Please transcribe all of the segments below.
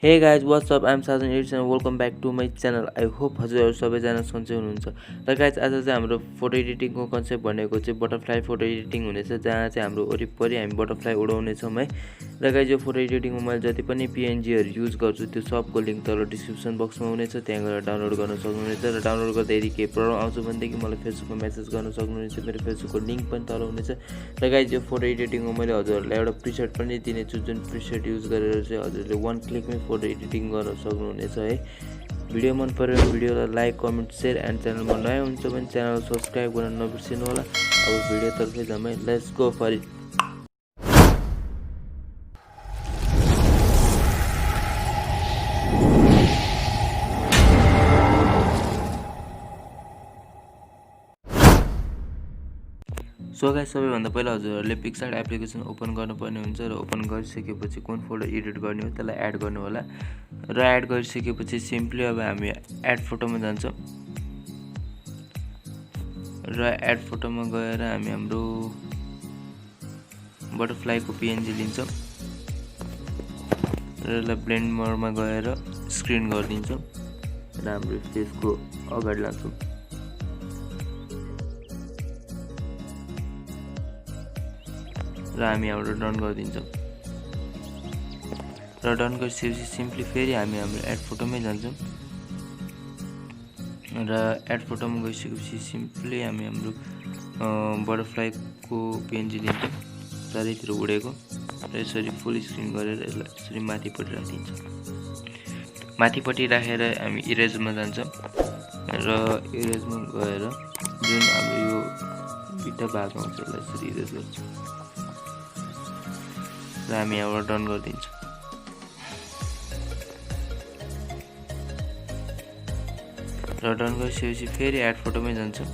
Hey guys, what's up? I'm 1Sajan Editz and welcome back to my channel. I hope हजुरहरु सबैजना सन्चै हुनुहुन्छ। र guys आज चाहिँ हाम्रो फोटो एडिटिङको कन्सेप्ट भनेको चाहिँ बटरफ्लाई फोटो एडिटिङ हुनेछ, जहाँ चाहिँ हाम्रो वरिपरि हामी बटरफ्लाई उडाउने छौं है। र गाइज यो फोटो एडिटिङमा मैले जति पनि पीएनजी हरु युज गर्छु त्यो सबको लिंक तल डिस्क्रिप्सन बक्समा हुनेछ, त्यहाँ गएर डाउनलोड गर्न सक्नुहुनेछ। र डाउनलोड गर्दा यदि केही प्रब्लम आउँछ भनेदेखि मलाई फेसबुकमा मेसेज गर्न सक्नुहुनेछ, मेरो फेसबुकको लिंक पनि तल हुनेछ। र गाइज यो फोटो एडिटिङमा मैले हजुरहरुलाई एउटा प्रिसेट पनि दिनेछु, जुन प्रिसेट युज गरेर चाहिँ हजुरले वन क्लिकमै फोटो एडिटिङ गर्न सक्नुहुनेछ है। भिडियो मन पर्यो भने भिडियोलाई लाइक, कमेन्ट, शेयर एन्ड च्यानलमा नयाँ हुनुहुन्छ भने च्यानल सब्स्क्राइब गर्न नबिर्सिनु होला। अब भिडियो तर्फै जामै, let's go for it. So guys, सबैभन्दा पहिला हजुरहरुले PicsArt एप्लिकेसन ओपन गर्नुपर्ने हुन्छ र ओपन गरिसकेपछि कुन फोल्डर एडिट गर्ने हो त्यसलाई एड गर्नु होला। र एड गरिसकेपछि सिम्पली अब हामी एड फोटोमा जान्छौं र एड फोटोमा गएर हामी हाम्रो बटरफ्लाईको पीएनजी लिन्छौं र यसलाई ब्लेन्ड मोडमा गएर स्क्रिन गर्दिन्छौं र हाम्रो फेसको अगाडि लान्छौं र हामी हाम्रो डन गरिदिन्छौं। र डन गरिसकेपछि सिम्पली फेरि हामी हाम्रो एड फोटोमै जान्छौं र एड फोटोमा गइसकेपछि सिम्पली हामी हाम्रो बटरफ्लाईको पीएनजी लिन्छौं चारैतिर उडेको र यसरी फुल स्क्रिन गरेर यसलाई यसरी माथिपट्टि राखिदिन्छौं। माथिपट्टि राखेर हामी इरेजमा जान्छौं र इरेजमा गएर जुन हाम्रो यो दुईटा भाग हुन्छ यसलाई यसरी इरेज गर्छौं र हामी यहाँबाट डन गरिदिन्छौं। र डन गरिसकेपछि फेरि एड फोटोमै जान्छौं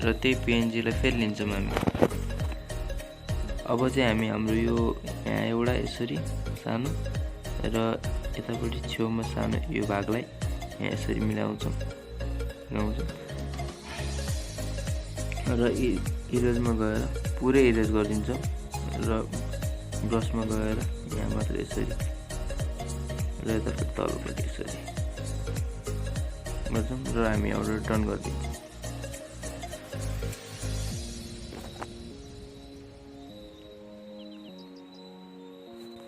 र त्यही पीएनजी लाई फेरि लिन्छौं हामी। अब चाहिँ हामी हाम्रो यो यहाँ एउटा यसरी सानो र यतापट्टि छेउमा सानो यो भागलाई यहाँ यसरी मिलाउँछौं र इरेजमा गएर पुरै इरेज गरिदिन्छौं र ब्रशमा गएर यहाँ मात्र यसरी र यतापट्टि तलपट्टि यसरी गर्छौं र हामी एउटा डन गरिदिन्छौं।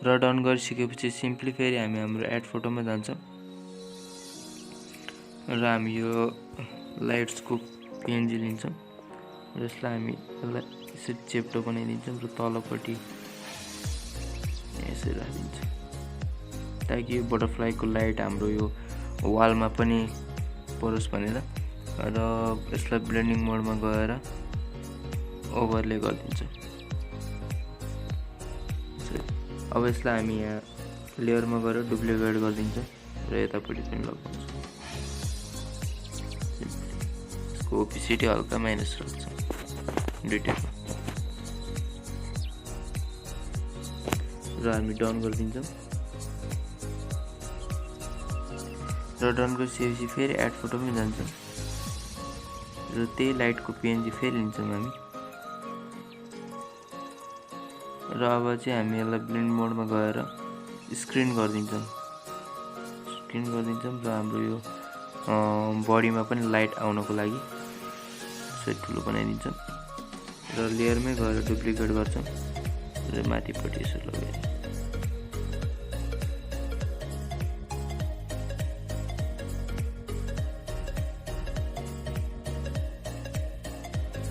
र डन गरिसकेपछि सिम्पली फेरि हामी हाम्रो एड फोटोमा जान्छौं र हामी यो लाइट्सको पीएनजी लिन्छौं र यसलाई हामी यसरी चेप्टो बनाइदिन्छौं र तलपट्टि यसरी राखिदिन्छौं ताकि यो बटरफ्लाईको लाइट हाम्रो यो वालमा पनि परोस् भनेर। र यसलाई ब्लेन्डिङ मोडमा गएर ओभरले गरिदिन्छौं। अब यसलाई हामी यहाँ लेयरमा गएर डुप्लिकेट गरिदिन्छौं र यतापट्टि पनि लगाउँछौं। यसको ओपेसिटी हल्का माइनस राख्छौं डिटेलमा र हामी डन गरिदिन्छौं। र डन गरिसकेपछि फेरि एड फोटोमै जान्छौं र त्यही लाइटको पीएनजी फेरि लिन्छौं हामी र अब चाहिँ हामी यसलाई ब्लेन्ड मोडमा गएर स्क्रिन गरिदिन्छौं र हाम्रो यो बडीमा पनि लाइट आउनको लागि यसरी ठुलो बनाइदिन्छौं र लेयरमै गएर डुप्लिकेट गर्छौं र माथिपट्टि यसरी लगाइदिन्छौं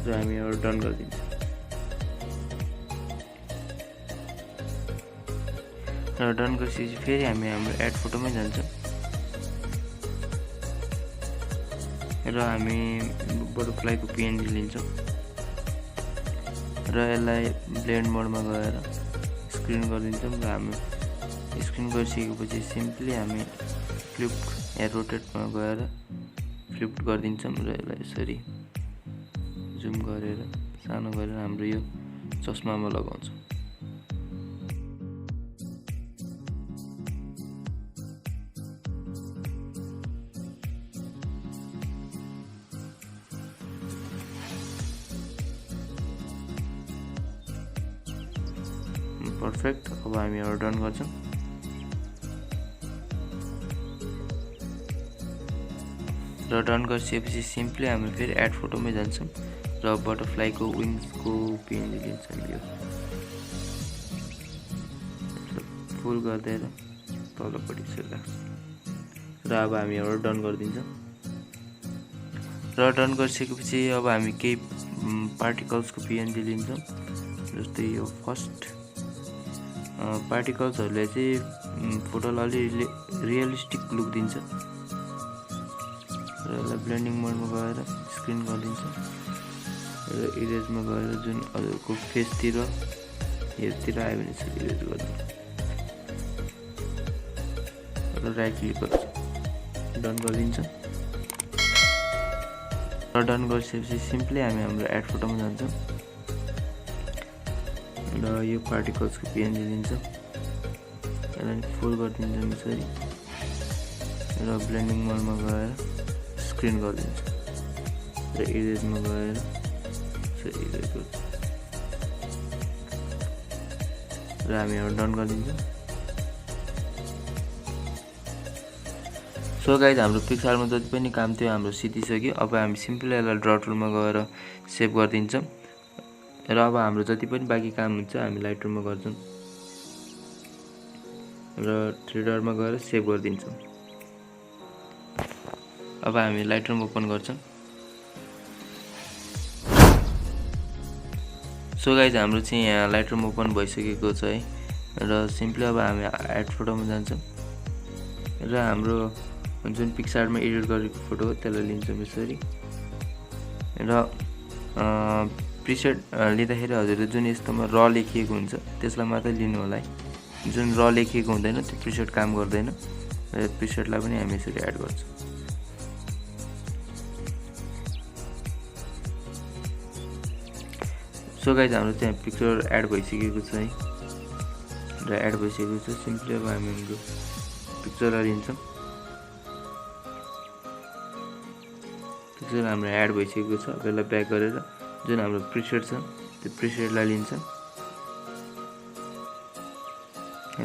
र हामी एउटा डन गरिदिन्छौं। र डन गरिसकेपछि फेरि हामी हाम्रो एड फोटोमै जान्छौं र हामी बटरफ्लाईको पीएनजी लिन्छौं र यसलाई ब्लेन्ड मोडमा गएर स्क्रिन गरिदिन्छौं र हामी स्क्रिन गरिसकेपछि सिम्पली हामी फ्लिप या रोटेटमा गएर फ्लिप गरिदिन्छौं र यसलाई यसरी जुम गरेर सानो गरेर हाम्रो यो चस्मामा लगाउँछौं। पर्फेक्ट। अब हामी एउटा डन गर्छौं र डन गरिसकेपछि सिम्पली हामी फेरि एड फोटोमै जान्छौँ र बटरफ्लाईको विङ्सको पिएनजी लिन्छौँ यो फुल गर्दै तलपट्टि यसरी राख्छौँ र अब हामी एउटा डन गरिदिन्छौँ र डन गरिसकेपछि अब हामी केही पार्टिकल्सको पिएनजी लिन्छौँ जस्तै यो फर्स्ट पार्टिकल्सहरूले चाहिँ फोटोलाई अलि रियलिस्टिक लुक दिन्छ र यसलाई ब्लेन्डिङ मोडमा गएर स्क्रिन गरिदिन्छ र इरेजमा गएर जुन अरूको फेसतिर हेयरतिर आयो भने चाहिँ इरेज गरिदिन्छ र राइट क्लिक गर्छ डन गरिदिन्छ र डन गरिसकेपछि सिम्पली हामी हाम्रो एड फोटोमा जान्छौँ र यो पार्टिकल्सको पिएनजी लिन्छौँ यसलाई फुल गरिदिन्छौँ यसरी र ब्लेन्डिङ मोडमा गएर स्क्रिन गरिदिन्छ र इरेजमा गएर इरेज गर्छ र हामी एउटा डन गरिदिन्छौँ सो गाइज हाम्रो पिक्सआर्टमा जति पनि काम थियो हाम्रो सिद्धिसक्यो अब हामी सिम्पली यसलाई ड्र टुलमा गएर सेभ गरिदिन्छौँ र अब हाम्रो जति पनि बाँकी काम हुन्छ हामी लाइट रुममा गर्छौँ र 3डरमा गएर सेभ गरिदिन्छौँ अब हामी लाइट रुम ओपन गर्छौँ सो गाइज हाम्रो चाहिँ यहाँ लाइट रुम ओपन भइसकेको छ है र सिम्पली अब हामी एड फोटोमा जान्छौँ र हाम्रो जुन पिक्सआर्टमा एडिट गरेको फोटो हो त्यसलाई लिन्छौँ यसरी र प्रिसेट लिँदाखेरि हजुरले जुन यस्तोमा र लेखिएको हुन्छ त्यसलाई मात्रै लिनु होला है जुन र लेखिएको हुँदैन त्यो प्रिसेट काम गर्दैन र प्रिसेटलाई पनि हामी यसरी एड गर्छौँ सो गाइज हाम्रो चाहिँ पिक्चर एड भइसकेको छ है र एड भइसकेको छ सिम्पली अब हामी हाम्रो पिक्चरलाई लिन्छौँ पिक्चर हाम्रो एड भइसकेको छ यसलाई ब्याक गरेर जुन हाम्रो प्रिसेट छ त्यो प्रिसेटलाई लिन्छ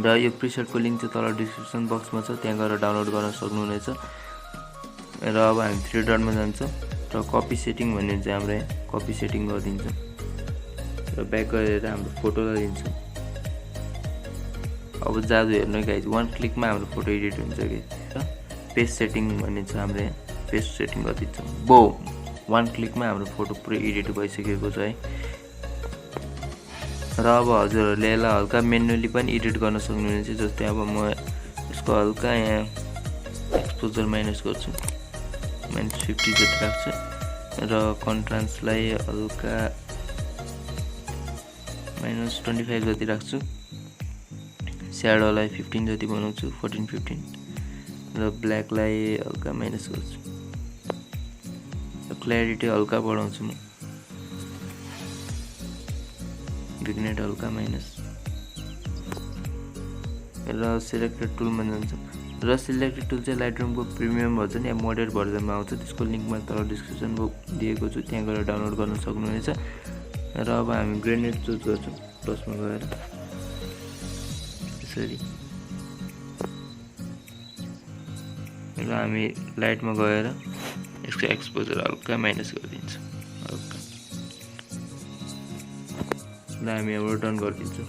र यो प्रिसेटको लिङ्क चाहिँ तल डिस्क्रिप्सन बक्समा छ त्यहाँ गएर डाउनलोड गर्न सक्नुहुनेछ र अब हामी 3डमा जान्छौँ र कपी सेटिङ भन्ने चाहिँ हाम्रो यहाँ कपी सेटिङ गरिदिन्छौँ र ब्याक गरेर हाम्रो फोटोलाई लिन्छौँ अब जादु हेर्नु गाइज 1 क्लिकमा हाम्रो फोटो एडिट हुन्छ कि र पेज सेटिङ भन्ने छ हाम्रो यहाँ पेज सेटिङ गरिदिन्छौँ बो 1 क्लिकमा हाम्रो फोटो पुरै एडिट भइसकेको छ है र अब हजुरहरूले यसलाई हल्का मेन्युअली पनि एडिट गर्न सक्नुहुनेछ जस्तै अब म यसको हल्का यहाँ एक्सपोजर माइनस गर्छु -50 जति राख्छु र कन्ट्रास्टलाई हल्का -25 जति राख्छु स्याडोलाई 15 जति बनाउँछु 14-15 र ब्ल्याकलाई हल्का माइनस गर्छु क्ल्यारिटी हल्का बढाउँछु म विग्नेट हल्का माइनस र सिलेक्टेड टुलमा जान्छौँ र सिलेक्टेड टुल चाहिँ लाइट रुमको प्रिमियम भर्जन या मोडेड भर्जनमा आउँछ त्यसको लिङ्कमा तल डिस्क्रिप्सन दिएको छु त्यहाँ गएर डाउनलोड गर्न सक्नुहुनेछ र अब हामी ग्रेनेड चुज गर्छौँ प्लसमा गएर यसरी र हामी लाइटमा गएर यसको एक्सपोजर हल्का माइनस गरिदिन्छौँ हल्का र हामी एउटा डन गरिदिन्छौँ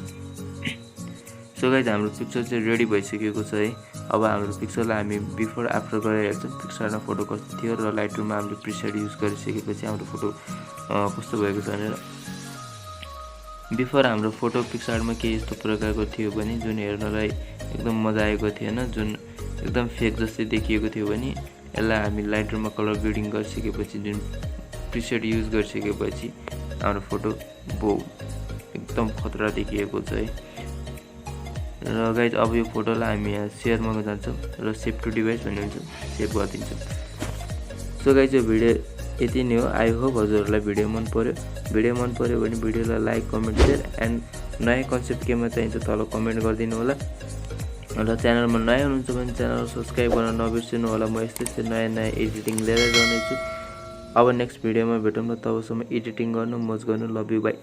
सो गाइज हाम्रो पिक्चर चाहिँ रेडी भइसकेको छ है अब हाम्रो पिक्चरलाई हामी बिफोर आफ्टर गरेर हेर्छौँ पिक्चरमा फोटो कस्तो थियो र लाइट रुममा हामीले प्रिसेट युज गरिसकेपछि हाम्रो फोटो कस्तो भएको छ भनेर बिफोर हाम्रो फोटो पिक्चरमा केही यस्तो प्रकारको थियो भने जुन हेर्नलाई एकदम मजा आएको थिएन जुन एकदम फेक जस्तै देखिएको थियो भने यसलाई हामी लाइट रुममा कलर ग्रेडिङ गरिसकेपछि जुन प्रिसेट युज गरिसकेपछि हाम्रो फोटो एकदम खतरा देखिएको छ है र गाइज अब यो फोटोलाई हामी यहाँ सेयरमा जान्छौँ र सेभ टु डिभाइस भन्ने हुन्छ सेभ गरिदिन्छौँ सो गाइज यो भिडियो यति नै हो आई होप हजुरहरूलाई भिडियो मन पर्यो भने भिडियोलाई लाइक कमेन्ट सेयर एन्ड नयाँ कन्सेप्ट केमा चाहिन्छ तल कमेन्ट गरिदिनु होला र च्यानलमा नयाँ हुनुहुन्छ भने च्यानल सब्सक्राइब गर्न नबिर्सिनु होला म यस्तै नयाँ एडिटिङ लिएर जानेछु अब नेक्स्ट भिडियोमा भेटौँ न तबसम्म एडिटिङ गर्नु मज गर्नु लभ यु बाई